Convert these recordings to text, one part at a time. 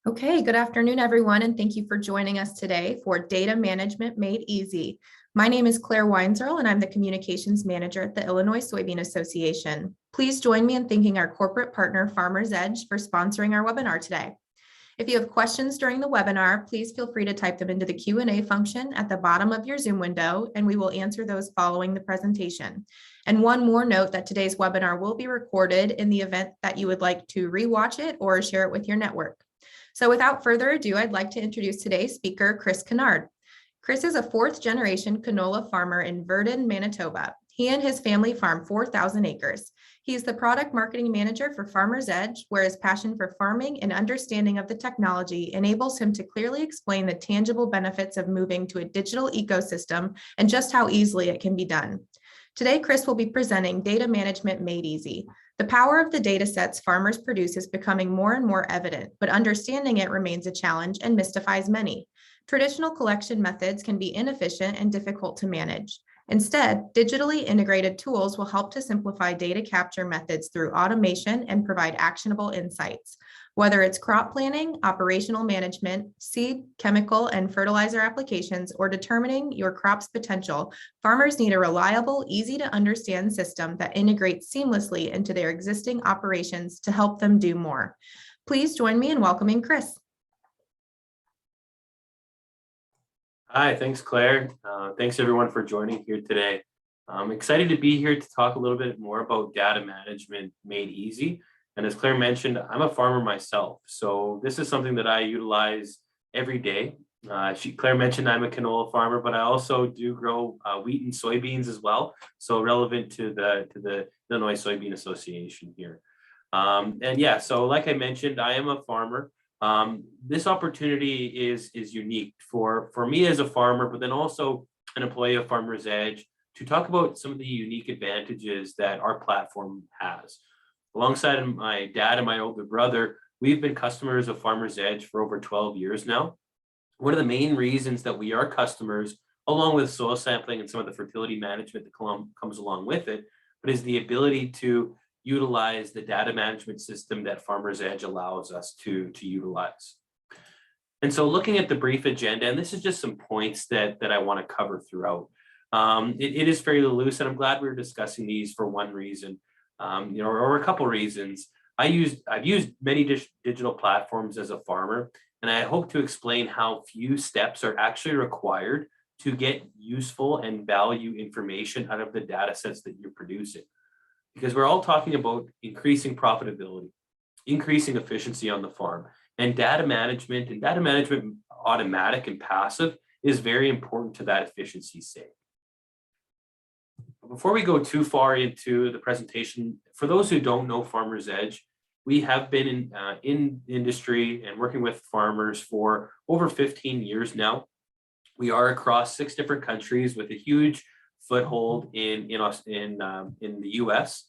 Okay, good afternoon, everyone, and thank you for joining us today for Data Management Made Easy. My name is Claire Weinzerl, and I'm the Communications Manager at the Illinois Soybean Association. Please join me in thanking our corporate partner, Farmers Edge, for sponsoring our webinar today. If you have questions during the webinar, please feel free to type them into the Q&A function at the bottom of your Zoom window, and we will answer those following the presentation. And one more note that today's webinar will be recorded in the event that you would like to rewatch it or share it with your network. So without further ado, I'd like to introduce today's speaker, Chris Kennard. Chris is a fourth-generation canola farmer in Virden, Manitoba. He and his family farm 4,000 acres. He's the product marketing manager for Farmers Edge, where his passion for farming and understanding of the technology enables him to clearly explain the tangible benefits of moving to a digital ecosystem and just how easily it can be done. Today, Chris will be presenting Data Management Made Easy. The power of the data sets farmers produce is becoming more and more evident, but understanding it remains a challenge and mystifies many. Traditional collection methods can be inefficient and difficult to manage. Instead, digitally integrated tools will help to simplify data capture methods through automation and provide actionable insights. Whether it's crop planning, operational management, seed, chemical, and fertilizer applications, or determining your crop's potential, farmers need a reliable, easy to understand system that integrates seamlessly into their existing operations to help them do more. Please join me in welcoming Chris. Hi, thanks, Claire. Thanks everyone for joining here today. I'm excited to be here to talk a little bit more about data management made easy. And as Claire mentioned, I'm a farmer myself. So this is something that I utilize every day. Claire mentioned I'm a canola farmer, but I also do grow wheat and soybeans as well. So relevant to the Illinois Soybean Association here. And yeah, so like I mentioned, I am a farmer. This opportunity is unique for me as a farmer, but then also an employee of Farmers Edge to talk about some of the unique advantages that our platform has. Alongside my dad and my older brother, we've been customers of Farmers Edge for over 12 years now. One of the main reasons that we are customers, along with soil sampling and some of the fertility management that comes along with it, but is the ability to utilize the data management system that Farmers Edge allows us to utilize. And so looking at the brief agenda, and this is just some points that I want to cover throughout. It is fairly loose, and I'm glad we're discussing these for one reason, or a couple reasons. I've used many digital platforms as a farmer, and I hope to explain how few steps are actually required to get useful and value information out of the data sets that you're producing. Because we're all talking about increasing profitability, increasing efficiency on the farm, and data management automatic and passive is very important to that efficiency's sake. Before we go too far into the presentation, for those who don't know Farmers Edge, we have been in industry and working with farmers for over 15 years now. We are across 6 different countries with a huge foothold in the US.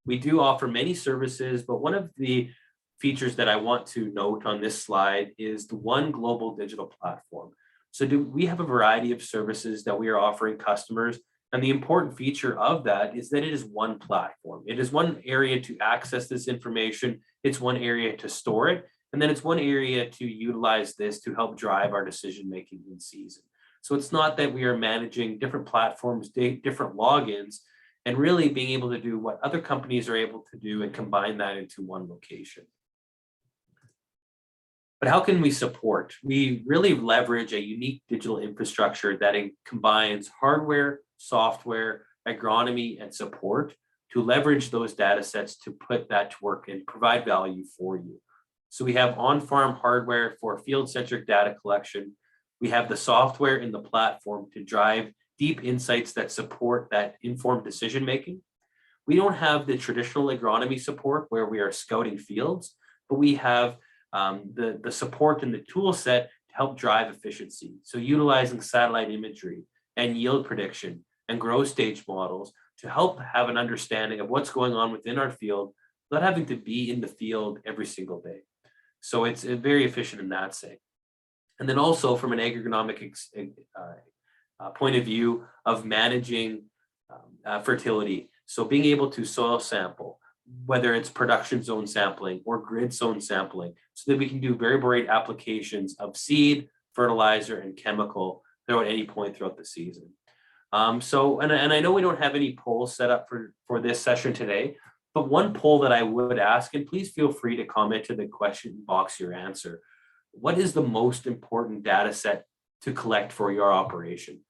We do offer many services, but one of the features that I want to note on this slide is the one global digital platform. So we have a variety of services that we are offering customers, and the important feature of that is that it is one platform. It is one area to access this information, it's one area to store it, and then it's one area to utilize this to help drive our decision-making in season. So it's not that we are managing different platforms, different logins, and really being able to do what other companies are able to do and combine that into one location. But how can we support? We really leverage a unique digital infrastructure that combines hardware, software, agronomy, and support to leverage those data sets to put that to work and provide value for you. So we have on-farm hardware for field-centric data collection. We have the software in the platform to drive deep insights that support that informed decision-making. We don't have the traditional agronomy support where we are scouting fields, but we have the support and the tool set to help drive efficiency. So utilizing satellite imagery and yield prediction and growth stage models to help have an understanding of what's going on within our field without having to be in the field every single day. So it's very efficient in that sense. And then also from an agronomic point of view of managing fertility. So being able to soil sample, whether it's production zone sampling or grid zone sampling, so that we can do variable rate applications of seed, fertilizer, and chemical throughout any point throughout the season. And I know we don't have any polls set up for this session today, but one poll that I would ask, and please feel free to comment to the question box your answer. What is the most important data set to collect for your operation?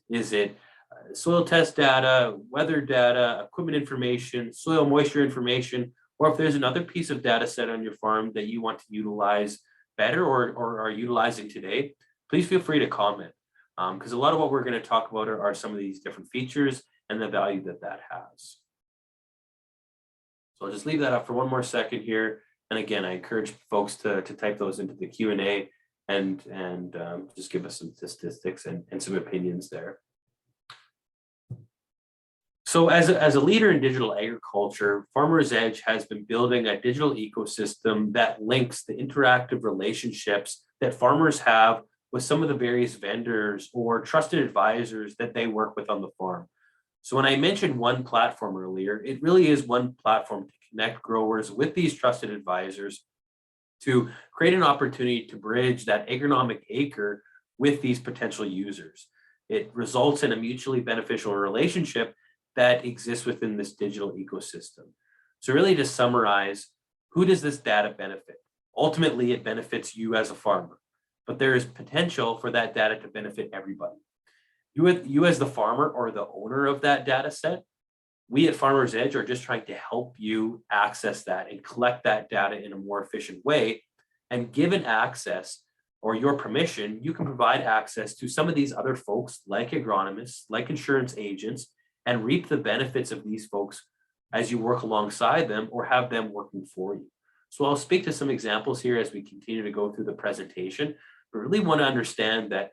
Is it soil test data, weather data, equipment information, soil moisture information, or if there's another piece of data set on your farm that you want to utilize better or are utilizing today, please feel free to comment. Because a lot of what we're going to talk about are some of these different features and the value that that has. So I'll just leave that up for one more second here. And again, I encourage folks to type those into the Q&A and just give us some statistics and some opinions there. So as a leader in digital agriculture, Farmers Edge has been building a digital ecosystem that links the interactive relationships that farmers have with some of the various vendors or trusted advisors that they work with on the farm. So when I mentioned one platform earlier, it really is one platform to connect growers with these trusted advisors to create an opportunity to bridge that agronomic acre with these potential users. It results in a mutually beneficial relationship that exists within this digital ecosystem. So really to summarize, who does this data benefit? Ultimately, it benefits you as a farmer, but there is potential for that data to benefit everybody. You as the farmer or the owner of that data set, we at Farmers Edge are just trying to help you access that and collect that data in a more efficient way. And given access or your permission, you can provide access to some of these other folks like agronomists, like insurance agents, and reap the benefits of these folks as you work alongside them or have them working for you. So I'll speak to some examples here as we continue to go through the presentation, but really want to understand that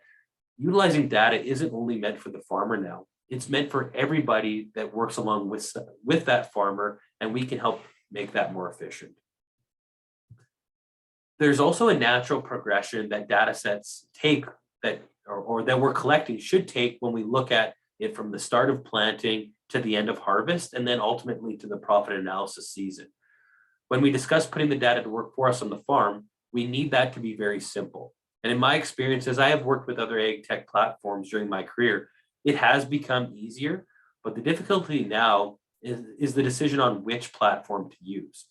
utilizing data isn't only meant for the farmer now. It's meant for everybody that works along with that farmer, and we can help make that more efficient. There's also a natural progression that data sets take that we're collecting should take when we look at it from the start of planting to the end of harvest, and then ultimately to the profit analysis season. When we discuss putting the data to work for us on the farm, we need that to be very simple. And in my experience, as I have worked with other ag tech platforms during my career, it has become easier, but the difficulty now is the decision on which platform to use.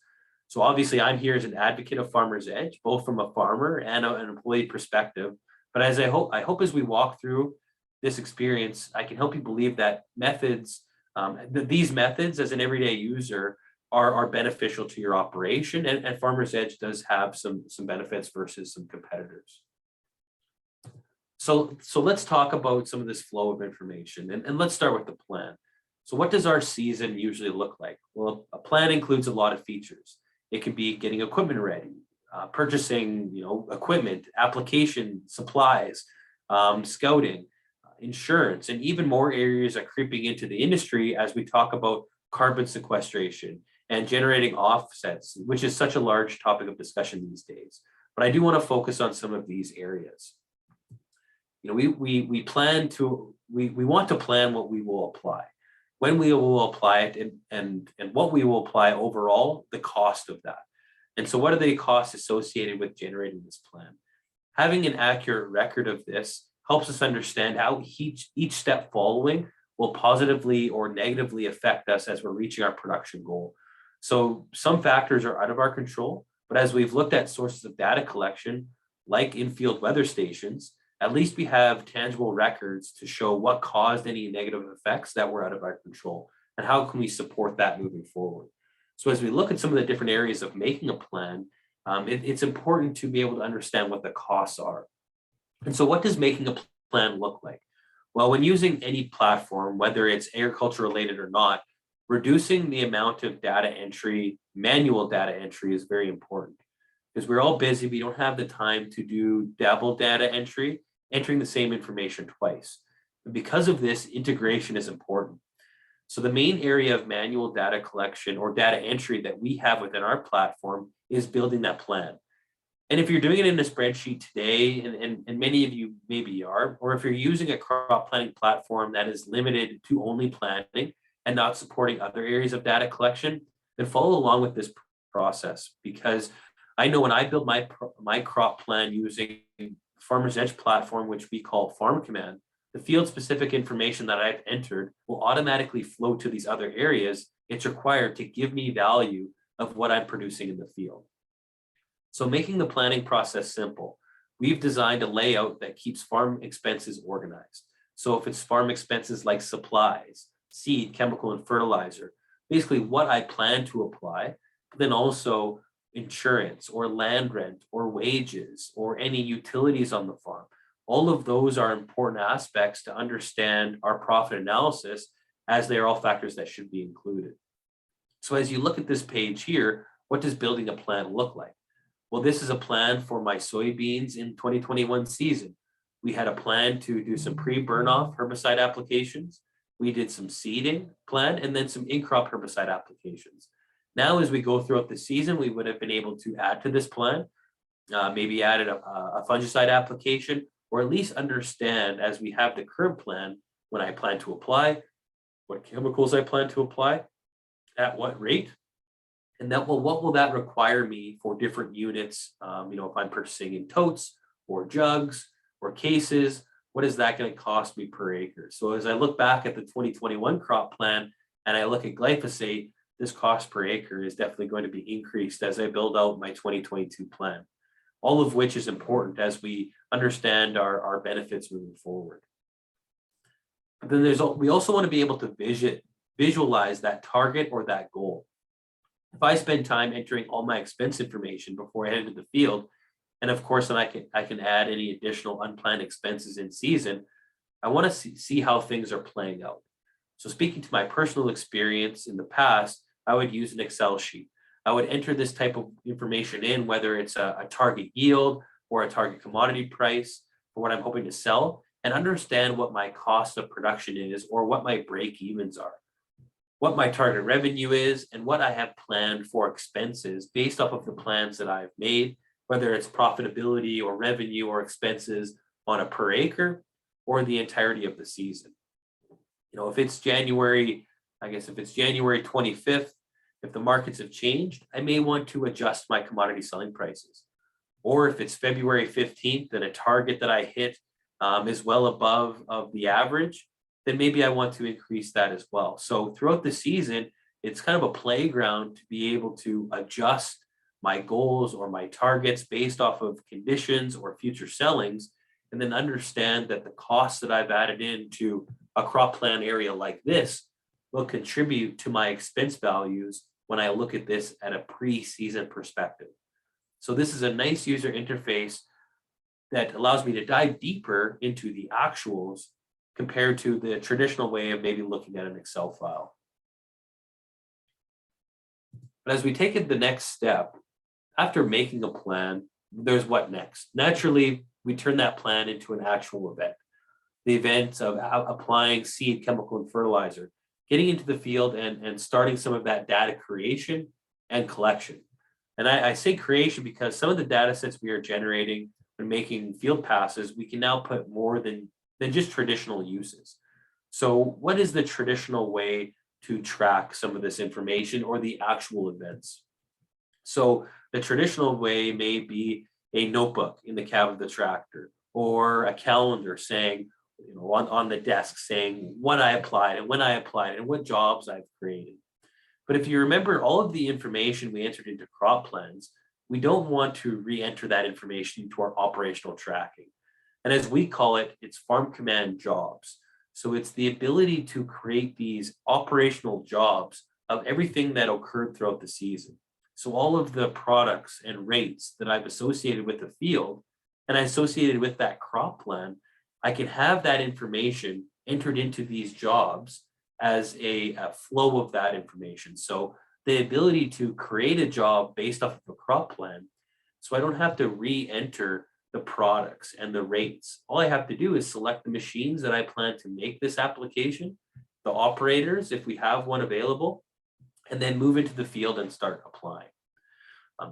So obviously I'm here as an advocate of Farmers Edge, both from a farmer and an employee perspective. But as I hope as we walk through this experience, I can help you believe that these methods as an everyday user are beneficial to your operation, and Farmers Edge does have some benefits versus some competitors. So let's talk about some of this flow of information, and let's start with the plan. So what does our season usually look like? Well, a plan includes a lot of features. It can be getting equipment ready, purchasing equipment, application, supplies, scouting, insurance, and even more areas are creeping into the industry as we talk about carbon sequestration and generating offsets, which is such a large topic of discussion these days. But I do want to focus on some of these areas. We want to plan what we will apply, when we will apply it, and what we will apply overall, the cost of that. And so what are the costs associated with generating this plan? Having an accurate record of this helps us understand how each step following will positively or negatively affect us as we're reaching our production goal. So some factors are out of our control, but as we've looked at sources of data collection, like in-field weather stations, at least we have tangible records to show what caused any negative effects that were out of our control, and how can we support that moving forward. So as we look at some of the different areas of making a plan, it's important to be able to understand what the costs are. And so what does making a plan look like? Well, when using any platform, whether it's agriculture related or not, reducing the amount of data entry, manual data entry, is very important, because we're all busy. We don't have the time to do double data entry, entering the same information twice. And because of this, integration is important. So the main area of manual data collection or data entry that we have within our platform is building that plan. And if you're doing it in a spreadsheet today, and many of you maybe are, or if you're using a crop planning platform that is limited to only planting and not supporting other areas of data collection, then follow along with this process, because I know when I build my crop plan using Farmer's Edge platform, which we call Farm Command, the field specific information that I've entered will automatically flow to these other areas it's required to give me value of what I'm producing in the field. So making the planning process simple, we've designed a layout that keeps farm expenses organized. So if it's farm expenses like supplies, seed, chemical, and fertilizer, basically what I plan to apply, but then also insurance or land rent or wages or any utilities on the farm. All of those are important aspects to understand our profit analysis, as they are all factors that should be included. So as you look at this page here, what does building a plan look like? Well, this is a plan for my soybeans in 2021 season. We had a plan to do some pre-burn-off herbicide applications. We did some seeding plan and then some in-crop herbicide applications. Now, as we go throughout the season, we would have been able to add to this plan, maybe added a fungicide application, or at least understand, as we have the current plan, when I plan to apply, what chemicals I plan to apply, at what rate, and that will, what will that require me for different units? If I'm purchasing in totes or jugs or cases, what is that going to cost me per acre? So as I look back at the 2021 crop plan and I look at glyphosate, this cost per acre is definitely going to be increased as I build out my 2022 plan, all of which is important as we understand our benefits moving forward. But then we also want to be able to visualize that target or that goal. If I spend time entering all my expense information before I head into the field, and of course, then I can add any additional unplanned expenses in season, I want to see how things are playing out. So speaking to my personal experience in the past, I would use an Excel sheet. I would enter this type of information in, whether it's a target yield or a target commodity price for what I'm hoping to sell, and understand what my cost of production is or what my break evens are, what my target revenue is, and what I have planned for expenses based off of the plans that I've made, whether it's profitability or revenue or expenses on a per acre or the entirety of the season. If it's January 25th, if the markets have changed, I may want to adjust my commodity selling prices. Or if it's February 15th and a target that I hit is well above of the average, then maybe I want to increase that as well. So throughout the season, it's kind of a playground to be able to adjust my goals or my targets based off of conditions or future sellings, and then understand that the costs that I've added into a crop plan area like this will contribute to my expense values when I look at this at a pre-season perspective. So this is a nice user interface that allows me to dive deeper into the actuals compared to the traditional way of maybe looking at an Excel file. But as we take it the next step, after making a plan, there's what next? Naturally, we turn that plan into an actual event. The event of applying seed, chemical, and fertilizer, getting into the field and starting some of that data creation and collection. And I say creation because some of the data sets we are generating when making field passes, we can now put more than just traditional uses. So what is the traditional way to track some of this information or the actual events? So the traditional way may be a notebook in the cab of the tractor, or a calendar saying, on the desk saying what I applied and when I applied and what jobs I've created. But if you remember all of the information we entered into crop plans, we don't want to re-enter that information into our operational tracking. And as we call it, it's Farm Command jobs. So it's the ability to create these operational jobs of everything that occurred throughout the season. So all of the products and rates that I've associated with the field and I associated with that crop plan, I can have that information entered into these jobs as a flow of that information. So the ability to create a job based off of a crop plan, so I don't have to re-enter the products and the rates. All I have to do is select the machines that I plan to make this application, the operators, if we have one available, and then move into the field and start applying.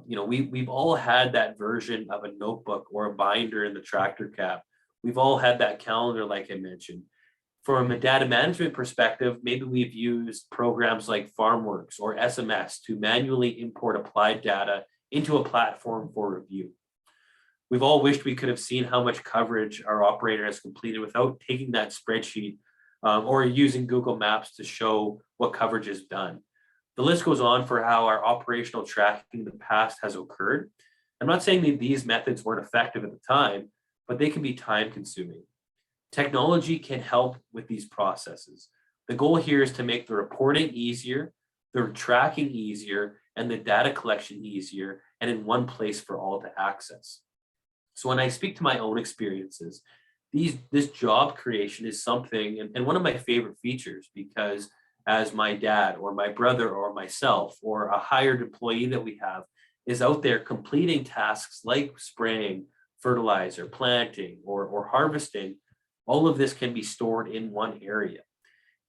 We've all had that version of a notebook or a binder in the tractor cab. We've all had that calendar, like I mentioned. From a data management perspective, maybe we've used programs like FarmWorks or SMS to manually import applied data into a platform for review. We've all wished we could have seen how much coverage our operator has completed without taking that spreadsheet or using Google Maps to show what coverage is done. The list goes on for how our operational tracking in the past has occurred. I'm not saying that these methods weren't effective at the time, but they can be time consuming. Technology can help with these processes. The goal here is to make the reporting easier, the tracking easier, and the data collection easier, and in one place for all to access. So when I speak to my own experiences, this job creation is something, and one of my favorite features, because as my dad or my brother or myself or a hired employee that we have is out there completing tasks like spraying, fertilizer, planting, or harvesting, all of this can be stored in one area.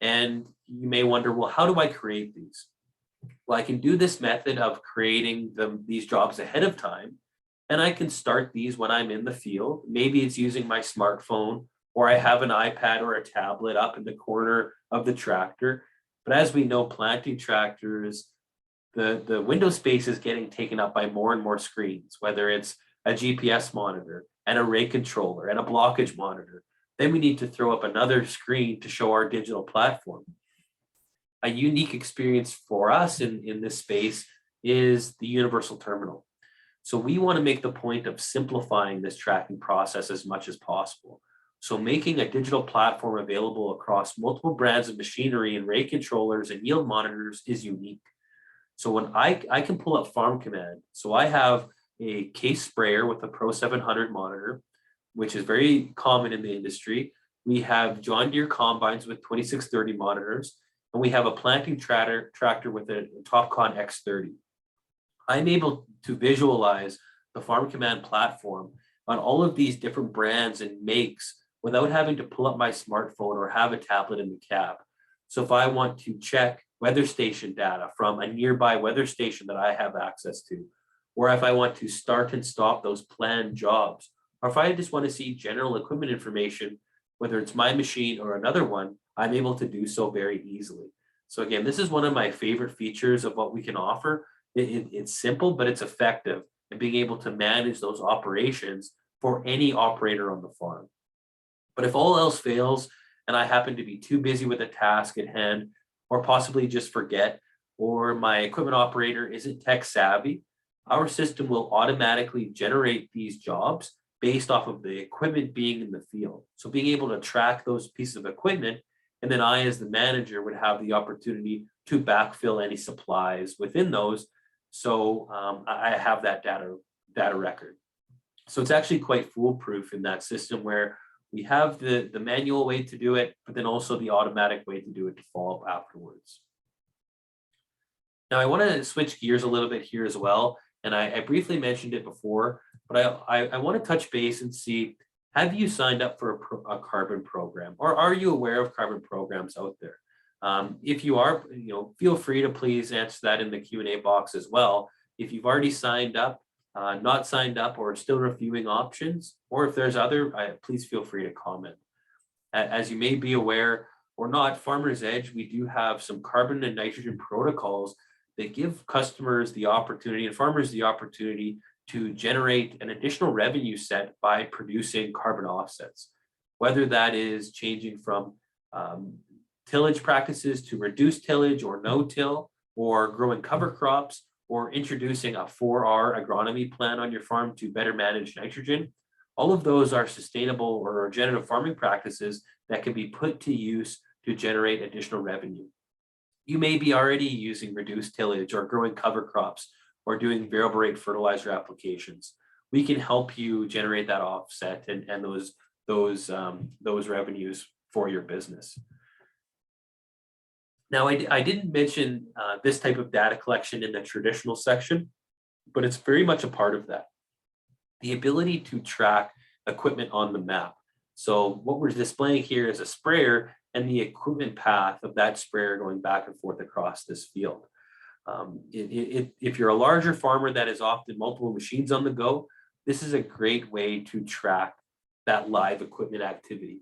And you may wonder, well, how do I create these? Well, I can do this method of creating these jobs ahead of time, and I can start these when I'm in the field. Maybe it's using my smartphone, or I have an iPad or a tablet up in the corner of the tractor. But as we know, planting tractors, the window space is getting taken up by more and more screens, whether it's a GPS monitor and a rate controller and a blockage monitor. Then we need to throw up another screen to show our digital platform. A unique experience for us in this space is the universal terminal. So we want to make the point of simplifying this tracking process as much as possible. So making a digital platform available across multiple brands of machinery and rate controllers and yield monitors is unique. So when I can pull up Farm Command, so I have a case sprayer with a Pro 700 monitor, which is very common in the industry. We have John Deere combines with 2630 monitors, and we have a planting tractor with a Topcon X30. I'm able to visualize the Farm Command platform on all of these different brands and makes without having to pull up my smartphone or have a tablet in the cab. So if I want to check weather station data from a nearby weather station that I have access to, or if I want to start and stop those planned jobs, or if I just want to see general equipment information, whether it's my machine or another one, I'm able to do so very easily. So again, this is one of my favorite features of what we can offer. It's simple, but it's effective in being able to manage those operations for any operator on the farm. But if all else fails, and I happen to be too busy with a task at hand, or possibly just forget, or my equipment operator isn't tech savvy, our system will automatically generate these jobs based off of the equipment being in the field. So being able to track those pieces of equipment, and then I, as the manager, would have the opportunity to backfill any supplies within those. So I have that data record. So it's actually quite foolproof in that system where we have the manual way to do it, but then also the automatic way to do it to follow up afterwards. Now I want to switch gears a little bit here as well. And I briefly mentioned it before, but I want to touch base and see, have you signed up for a carbon program, or are you aware of carbon programs out there? If you are, feel free to please answer that in the Q&A box as well. If you've already signed up, not signed up, or still reviewing options, or if there's other, please feel free to comment. As you may be aware or not, Farmers Edge, we do have some carbon and nitrogen protocols that give customers the opportunity and farmers the opportunity to generate an additional revenue set by producing carbon offsets, whether that is changing from tillage practices to reduced tillage or no-till, or growing cover crops, or introducing a 4R agronomy plan on your farm to better manage nitrogen. All of those are sustainable or regenerative farming practices that can be put to use to generate additional revenue. You may be already using reduced tillage or growing cover crops or doing variable rate fertilizer applications. We can help you generate that offset and those revenues for your business. Now, I didn't mention this type of data collection in the traditional section, but it's very much a part of that. The ability to track equipment on the map. So what we're displaying here is a sprayer and the equipment path of that sprayer going back and forth across this field. If you're a larger farmer that is often multiple machines on the go, this is a great way to track that live equipment activity.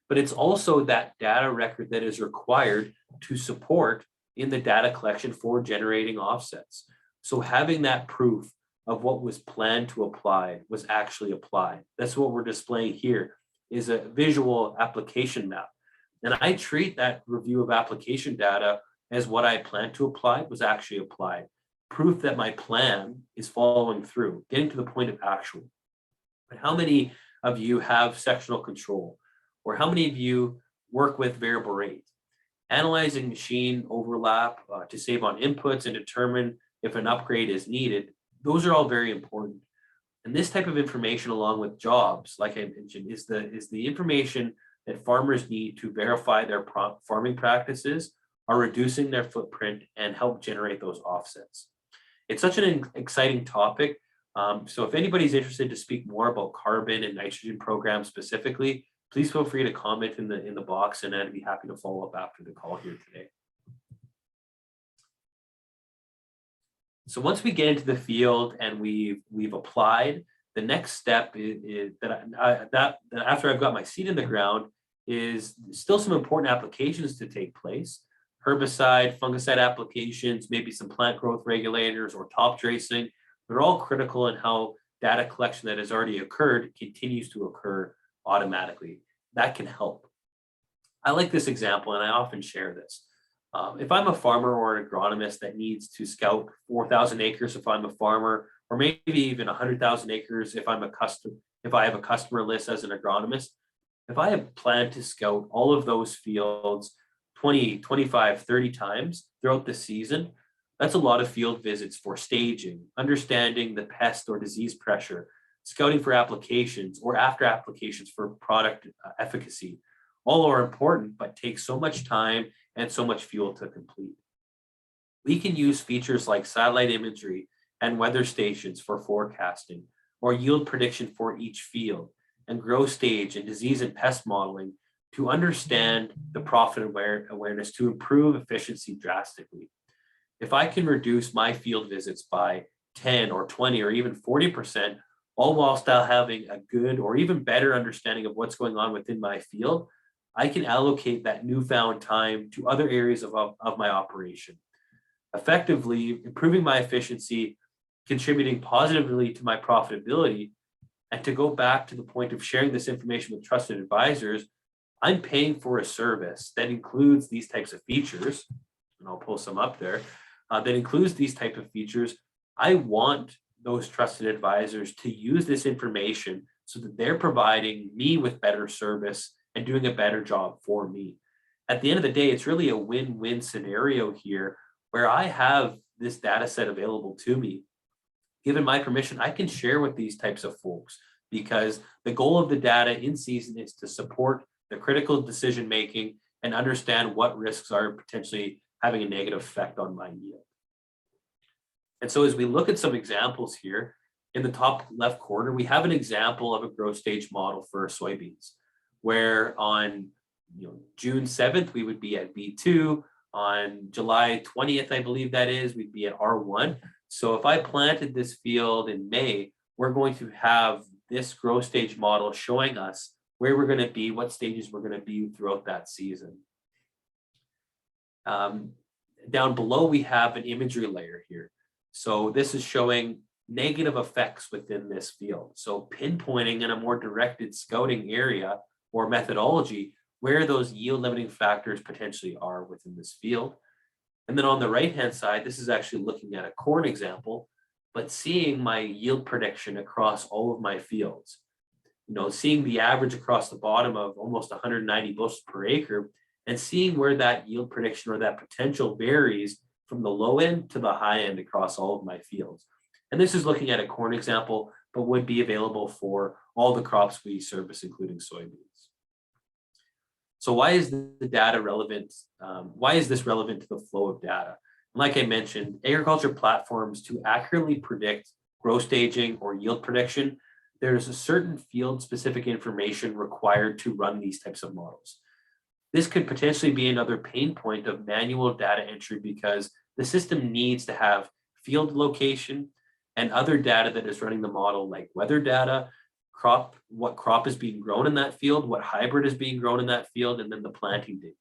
but it's also that data record that is required to support in the data collection for generating offsets. So having that proof of what was planned to apply was actually applied. That's what we're displaying here, is a visual application map. And I treat that review of application data as what I planned to apply was actually applied. Proof that my plan is following through, getting to the point of actual. But how many of you have sectional control? Or how many of you work with variable rate? Analyzing machine overlap to save on inputs and determine if an upgrade is needed, those are all very important. And this type of information, along with jobs, like I mentioned, is the information that farmers need to verify their farming practices are reducing their footprint and help generate those offsets. It's such an exciting topic. So if anybody's interested to speak more about carbon and nitrogen programs specifically, please feel free to comment in the box, and I'd be happy to follow up after the call here today. So once we get into the field and we've applied, the next step is that after I've got my seed in the ground is still some important applications to take place. Herbicide, fungicide applications, maybe some plant growth regulators or top dressing. They're all critical in how data collection that has already occurred continues to occur automatically. That can help. I like this example, and I often share this. If I'm a farmer or an agronomist that needs to scout 4,000 acres, if I'm a farmer, or maybe even 100,000 acres, if I have a customer list as an agronomist, if I have planned to scout all of those fields 20, 25, 30 times throughout the season, that's a lot of field visits for staging, understanding the pest or disease pressure, scouting for applications or after applications for product efficacy. All are important, but take so much time and so much fuel to complete. We can use features like satellite imagery and weather stations for forecasting, or yield prediction for each field, and growth stage and disease and pest modeling to understand the profit awareness to improve efficiency drastically. If I can reduce my field visits by 10 or 20 or even 40%, all while still having a good or even better understanding of what's going on within my field, I can allocate that newfound time to other areas of my operation, effectively improving my efficiency, contributing positively to my profitability. And to go back to the point of sharing this information with trusted advisors, I'm paying for a service that includes these types of features, and I'll pull some up there, that includes these type of features. I want those trusted advisors to use this information so that they're providing me with better service and doing a better job for me. At the end of the day, it's really a win-win scenario here where I have this data set available to me. Given my permission, I can share with these types of folks because the goal of the data in season is to support the critical decision making and understand what risks are potentially having a negative effect on my yield. And so as we look at some examples here, in the top left corner, we have an example of a growth stage model for soybeans, where on June 7th, we would be at B2. On July 20th, I believe that is, we'd be at R1. So if I planted this field in May, we're going to have this growth stage model showing us where we're going to be, what stages we're going to be throughout that season. Down below, we have an imagery layer here. So this is showing negative effects within this field. So pinpointing in a more directed scouting area or methodology where those yield limiting factors potentially are within this field. And then on the right-hand side, this is actually looking at a corn example, but seeing my yield prediction across all of my fields. Seeing the average across the bottom of almost 190 bushels per acre and seeing where that yield prediction or that potential varies from the low end to the high end across all of my fields. And this is looking at a corn example, but would be available for all the crops we service, including soybeans. So why is the data relevant? Why is this relevant to the flow of data? And like I mentioned, agriculture platforms to accurately predict growth staging or yield prediction, there's a certain field-specific information required to run these types of models. This could potentially be another pain point of manual data entry because the system needs to have field location and other data that is running the model like weather data, what crop is being grown in that field, what hybrid is being grown in that field, and then the planting date.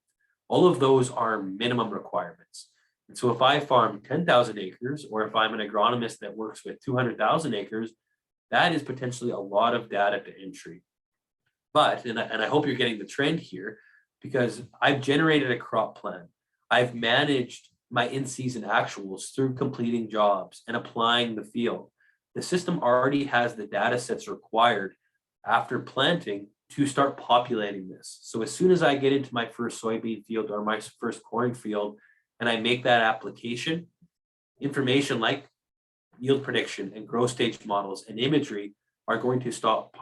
All of those are minimum requirements. And so if I farm 10,000 acres, or if I'm an agronomist that works with 200,000 acres, that is potentially a lot of data to entry. But, and I hope you're getting the trend here, because I've generated a crop plan. I've managed my in-season actuals through completing jobs and applying the field. The system already has the data sets required after planting to start populating this. So as soon as I get into my first soybean field or my first corn field, and I make that application, information like yield prediction and growth stage models and imagery are going to start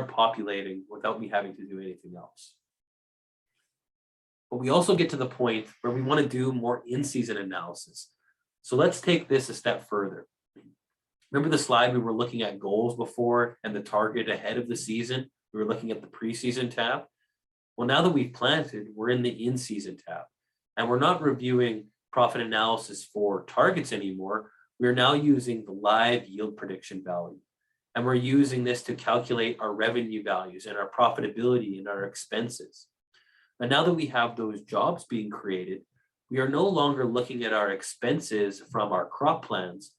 populating without me having to do anything else. But we also get to the point where we want to do more in-season analysis. So let's take this a step further. Remember the slide we were looking at goals before and the target ahead of the season? We were looking at the preseason tab. Well, now that we've planted, we're in the in-season tab, and we're not reviewing profit analysis for targets anymore. We're now using the live yield prediction value, and we're using this to calculate our revenue values and our profitability and our expenses. And now that we have those jobs being created, we are no longer looking at our expenses from our crop plans.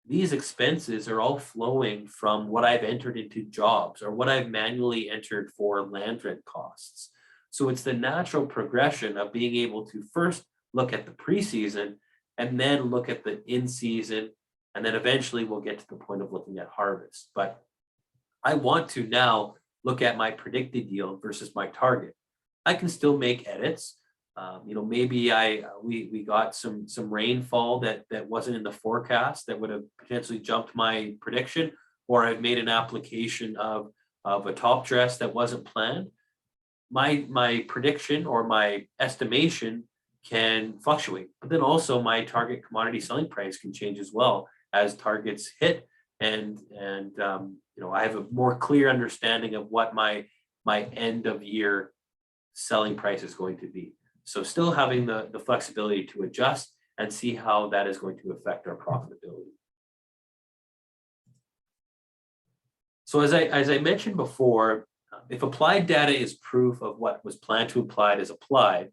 These expenses are all flowing from what I've entered into jobs or what I've manually entered for land rent costs. So it's the natural progression of being able to first look at the preseason and then look at the in-season, and then eventually we'll get to the point of looking at harvest. But I want to now look at my predicted yield versus my target. I can still make edits. Maybe we got some rainfall that wasn't in the forecast that would have potentially jumped my prediction, or I've made an application of a top dress that wasn't planned. My prediction or my estimation can fluctuate, but then also my target commodity selling price can change as well as targets hit, and I have a more clear understanding of what my end of year selling price is going to be. So still having the flexibility to adjust and see how that is going to affect our profitability. So as I mentioned before, if applied data is proof of what was planned to applied is applied,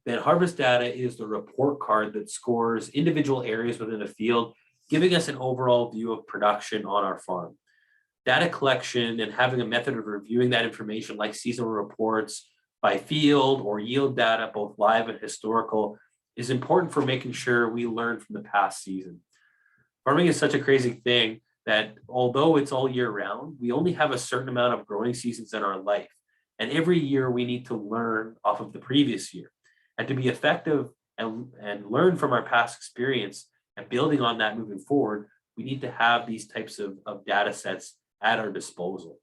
then harvest data is the report card that scores individual areas within a field, giving us an overall view of production on our farm. Data collection and having a method of reviewing that information like seasonal reports by field or yield data, both live and historical, is important for making sure we learn from the past season. Farming is such a crazy thing that although it's all year round, we only have a certain amount of growing seasons in our life. And every year we need to learn off of the previous year. And to be effective and learn from our past experience and building on that moving forward, we need to have these types of data sets at our disposal.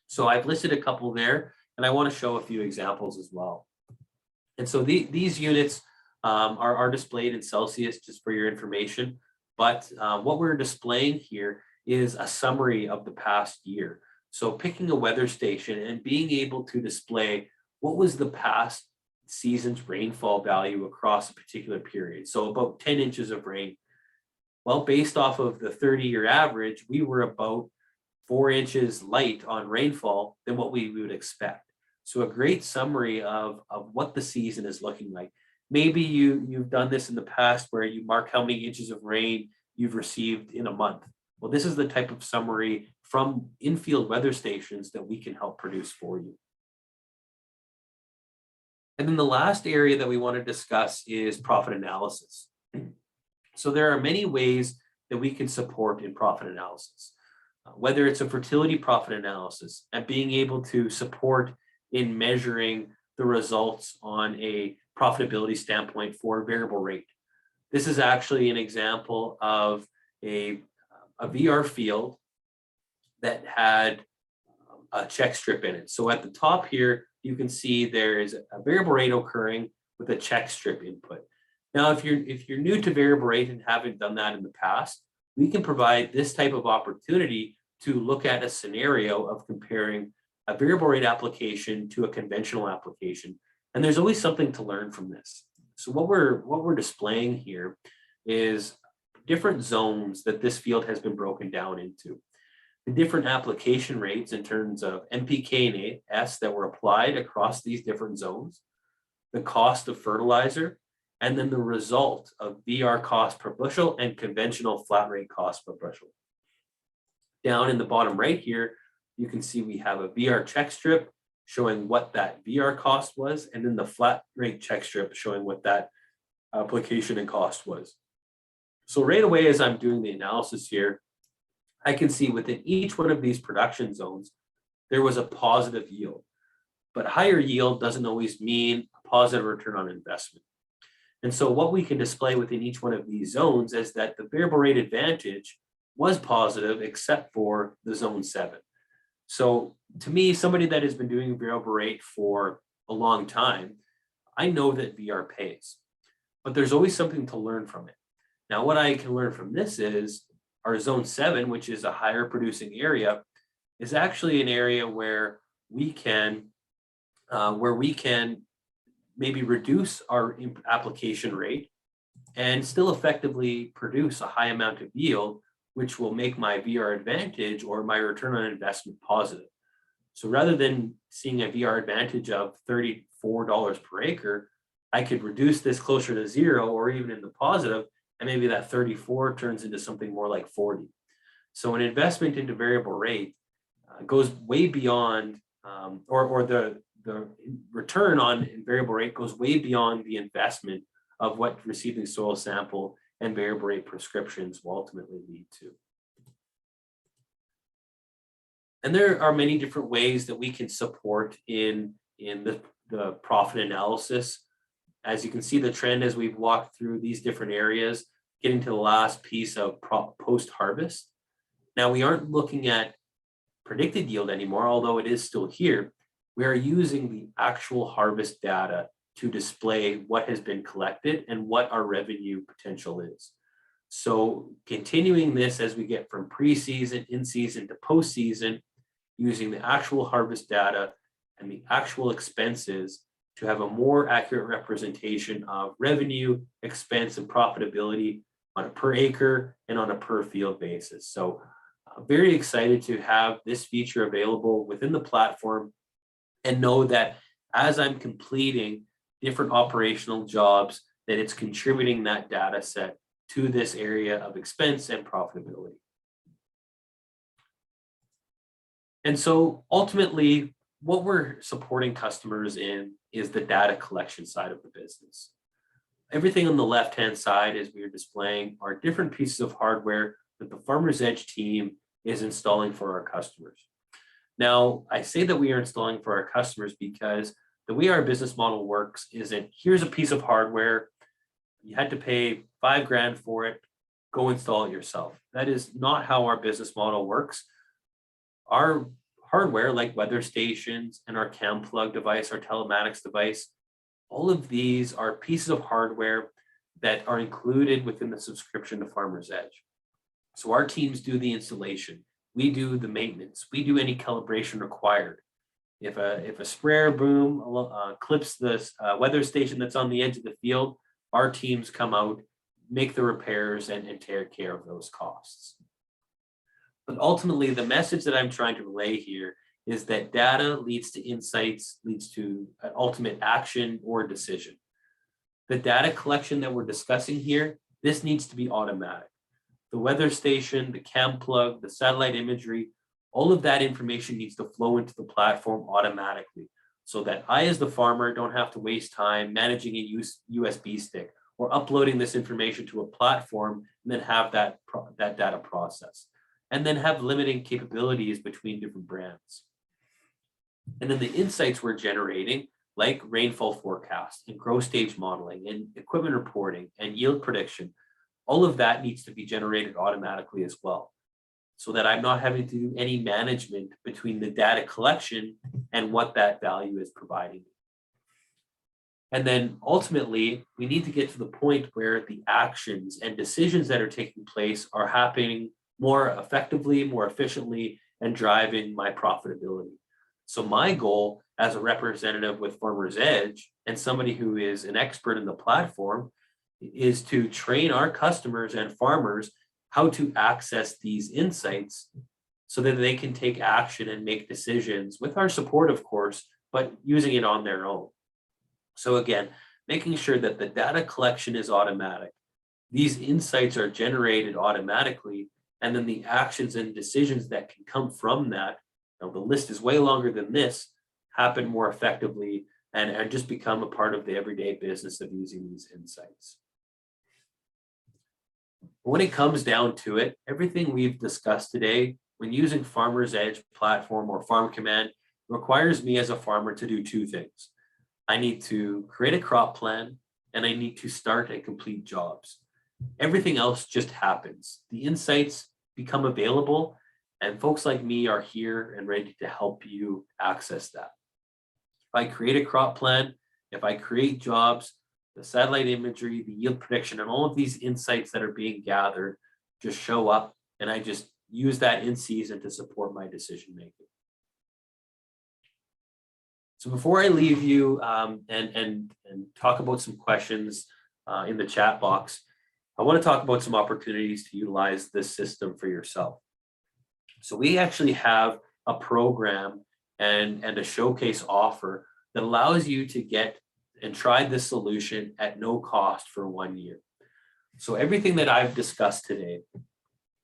So I've listed a couple there, and I want to show a few examples as well. And so these units are displayed in Celsius just for your information. But what we're displaying here is a summary of the past year. So picking a weather station and being able to display what was the past season's rainfall value across a particular period. So about 10 inches of rain. Well, based off of the 30-year average, we were about 4 inches light on rainfall than what we would expect. So a great summary of what the season is looking like. Maybe you've done this in the past where you mark how many inches of rain you've received in a month. Well, this is the type of summary from in-field weather stations that we can help produce for you. And then the last area that we want to discuss is profit analysis. So there are many ways that we can support in profit analysis, whether it's a fertility profit analysis and being able to support in measuring the results on a profitability standpoint for variable rate. This is actually an example of a VR field that had a check strip in it. So at the top here, you can see there is a variable rate occurring with a check strip input. Now, if you're new to variable rate and haven't done that in the past, we can provide this type of opportunity to look at a scenario of comparing a variable rate application to a conventional application. And there's always something to learn from this. So what we're displaying here is different zones that this field has been broken down into. the different application rates in terms of NPK and S that were applied across these different zones, the cost of fertilizer, and then the result of VR cost per bushel and conventional flat rate cost per bushel. Down in the bottom right here, you can see we have a VR check strip showing what that VR cost was, and then the flat rate check strip showing what that application and cost was. So right away, as I'm doing the analysis here, I can see within each one of these production zones, there was a positive yield. But higher yield doesn't always mean a positive return on investment. And so what we can display within each one of these zones is that the variable rate advantage was positive except for the zone 7. So to me, somebody that has been doing variable rate for a long time, I know that VR pays, but there's always something to learn from it. Now, what I can learn from this is our zone 7, which is a higher producing area, is actually an area where we can maybe reduce our application rate and still effectively produce a high amount of yield, which will make my VR advantage or my return on investment positive. So rather than seeing a VR advantage of $34 per acre, I could reduce this closer to 0 or even in the positive, and maybe that 34 turns into something more like 40. So an investment into variable rate goes way beyond, or the return on variable rate goes way beyond the investment of what receiving soil sample and variable rate prescriptions will ultimately lead to. And there are many different ways that we can support in the profit analysis. As you can see the trend as we've walked through these different areas, getting to the last piece of post-harvest. Now we aren't looking at predicted yield anymore, although it is still here. We are using the actual harvest data to display what has been collected and what our revenue potential is. So continuing this as we get from pre-season, in-season to post-season, using the actual harvest data and the actual expenses to have a more accurate representation of revenue, expense, and profitability on a per acre and on a per field basis. So very excited to have this feature available within the platform and know that as I'm completing different operational jobs, that it's contributing that data set to this area of expense and profitability. And so ultimately, what we're supporting customers in is the data collection side of the business. Everything on the left-hand side, as we are displaying, are different pieces of hardware that the Farmer's Edge team is installing for our customers. Now, I say that we are installing for our customers because the way our business model works is that here's a piece of hardware, you had to pay $5,000 for it, go install it yourself. That is not how our business model works. Our hardware, like weather stations and our cam plug device, our telematics device, all of these are pieces of hardware that are included within the subscription to Farmer's Edge. So our teams do the installation, we do the maintenance, we do any calibration required. If a sprayer boom clips this weather station that's on the edge of the field, our teams come out, make the repairs, and take care of those costs. But ultimately, the message that I'm trying to relay here is that data leads to insights, leads to an ultimate action or decision. The data collection that we're discussing here, this needs to be automatic. The weather station, the cam plug, the satellite imagery, all of that information needs to flow into the platform automatically so that I, as the farmer, don't have to waste time managing a USB stick or uploading this information to a platform and then have that data processed, and then have limiting capabilities between different brands. And then the insights we're generating, like rainfall forecast and growth stage modeling and equipment reporting and yield prediction, all of that needs to be generated automatically as well, so that I'm not having to do any management between the data collection and what that value is providing. And then ultimately, we need to get to the point where the actions and decisions that are taking place are happening more effectively, more efficiently, and driving my profitability. So my goal as a representative with Farmer's Edge and somebody who is an expert in the platform is to train our customers and farmers how to access these insights so that they can take action and make decisions with our support, of course, but using it on their own. So again, making sure that the data collection is automatic. These insights are generated automatically, and then the actions and decisions that can come from that, the list is way longer than this, happen more effectively and just become a part of the everyday business of using these insights. When it comes down to it, everything we've discussed today, when using Farmer's Edge platform or Farm Command, requires me as a farmer to do two things. I need to create a crop plan, and I need to start and complete jobs. Everything else just happens. The insights become available, and folks like me are here and ready to help you access that. If I create a crop plan, if I create jobs, the satellite imagery, the yield prediction, and all of these insights that are being gathered just show up, and I just use that in season to support my decision making. So before I leave you and talk about some questions in the chat box, I want to talk about some opportunities to utilize this system for yourself. So we actually have a program and a showcase offer that allows you to get and try this solution at no cost for 1 year. So everything that I've discussed today,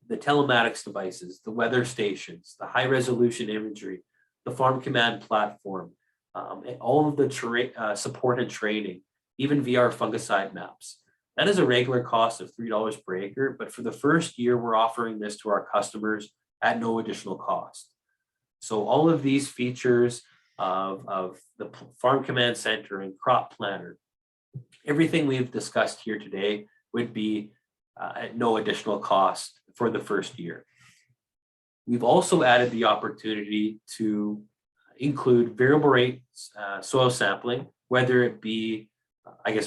the telematics devices, the weather stations, the high resolution imagery, the Farm Command platform, all of the support and training, even VR fungicide maps. That is a regular cost of $3 per acre, but for the first year, we're offering this to our customers at no additional cost. So all of these features of the Farm Command Center and Crop Planner, everything we've discussed here today would be at no additional cost for the first year. We've also added the opportunity to include variable rate soil sampling, whether it be,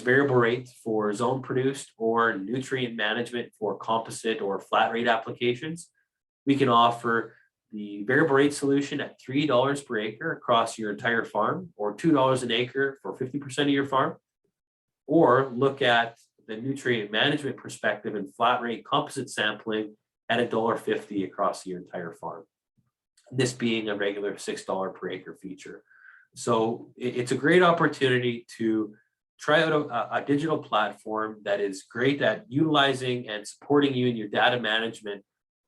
variable rates for zone produced or nutrient management for composite or flat rate applications. We can offer the variable rate solution at $3 per acre across your entire farm, or $2 an acre for 50% of your farm, or look at the nutrient management perspective and flat rate composite sampling at $1.50 across your entire farm. This being a regular $6 per acre feature. So it's a great opportunity to try out a digital platform that is great at utilizing and supporting you in your data management,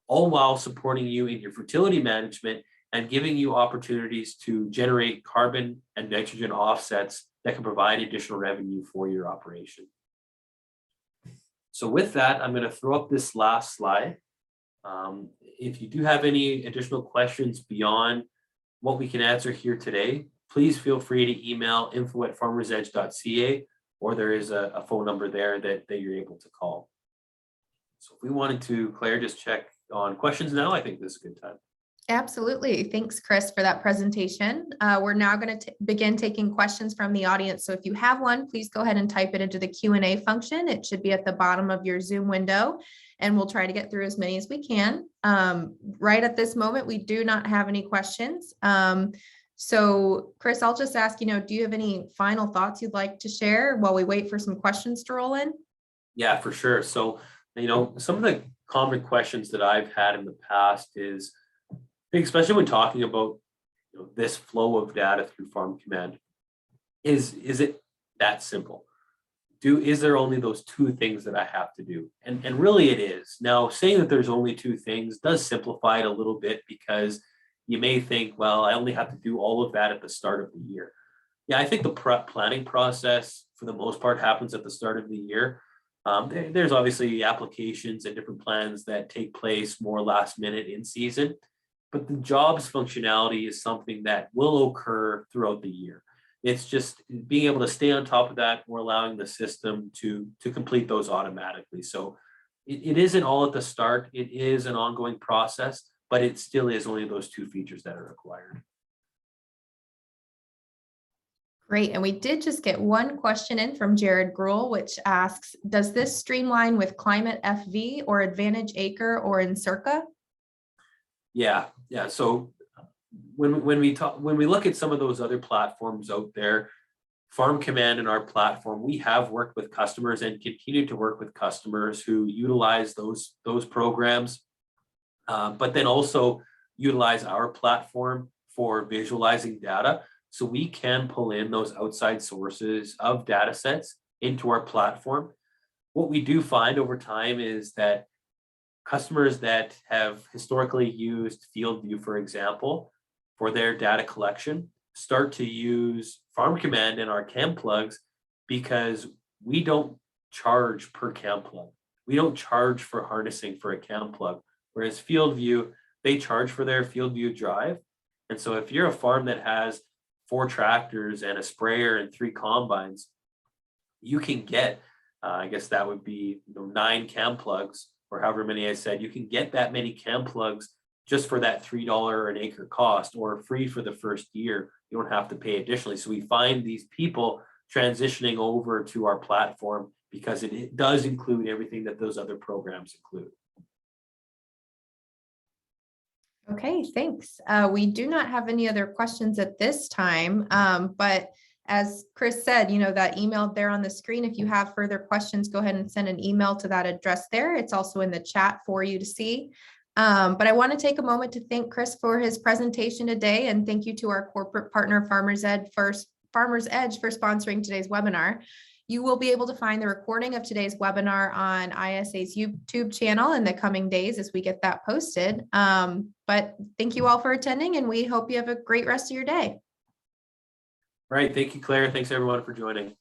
all while supporting you in your fertility management and giving you opportunities to generate carbon and nitrogen offsets that can provide additional revenue for your operation. So with that, I'm going to throw up this last slide. If you do have any additional questions beyond what we can answer here today, please feel free to email info@farmersedge.ca, or there is a phone number there that you're able to call. So if we wanted to, Claire, just check on questions now, I think this is a good time. Absolutely. Thanks, Chris, for that presentation. We're now going to begin taking questions from the audience. So if you have one, please go ahead and type it into the Q&A function. It should be at the bottom of your Zoom window, and we'll try to get through as many as we can. Right at this moment, we do not have any questions. So Chris, I'll just ask, do you have any final thoughts you'd like to share while we wait for some questions to roll in? Yeah, for sure. So, some of the common questions that I've had in the past is, especially when talking about this flow of data through Farm Command, is it that simple? Is there only those two things that I have to do? And really it is. Now, saying that there's only two things does simplify it a little bit, because you may think, well, I only have to do all of that at the start of the year. Yeah, I think the planning process for the most part happens at the start of the year. There's obviously applications and different plans that take place more last minute in season, but the jobs functionality is something that will occur throughout the year. It's just being able to stay on top of that, or allowing the system to complete those automatically. So it isn't all at the start. It is an ongoing process, but it still is only those two features that are required. Great. And we did just get one question in from Jared Gruhl, which asks, does this streamline with Climate FV or Advantage Acre or Encirca? Yeah. So when we look at some of those other platforms out there, Farm Command and our platform, we have worked with customers and continue to work with customers who utilize those programs. But then also utilize our platform for visualizing data. So we can pull in those outside sources of data sets into our platform. What we do find over time is that customers that have historically used FieldView, for example, for their data collection, start to use Farm Command and our CAM plugs because we don't charge per CAM plug. We don't charge for harnessing for a CAM plug, whereas FieldView, they charge for their FieldView drive. And so if you're a farm that has 4 tractors and a sprayer and 3 combines, you can get, I guess that would be 9 CAM plugs, or however many I said. You can get that many CAM plugs just for that $3 an acre cost, or free for the first year. You don't have to pay additionally. So we find these people transitioning over to our platform because it does include everything that those other programs include. Okay, thanks. We do not have any other questions at this time, but as Chris said, that email there on the screen, if you have further questions, go ahead and send an email to that address there. It's also in the chat for you to see. But I want to take a moment to thank Chris for his presentation today, and thank you to our corporate partner, Farmers Edge, for sponsoring today's webinar. You will be able to find the recording of today's webinar on ISA's YouTube channel in the coming days as we get that posted. But thank you all for attending, and we hope you have a great rest of your day. Right. Thank you, Claire. Thanks everyone for joining.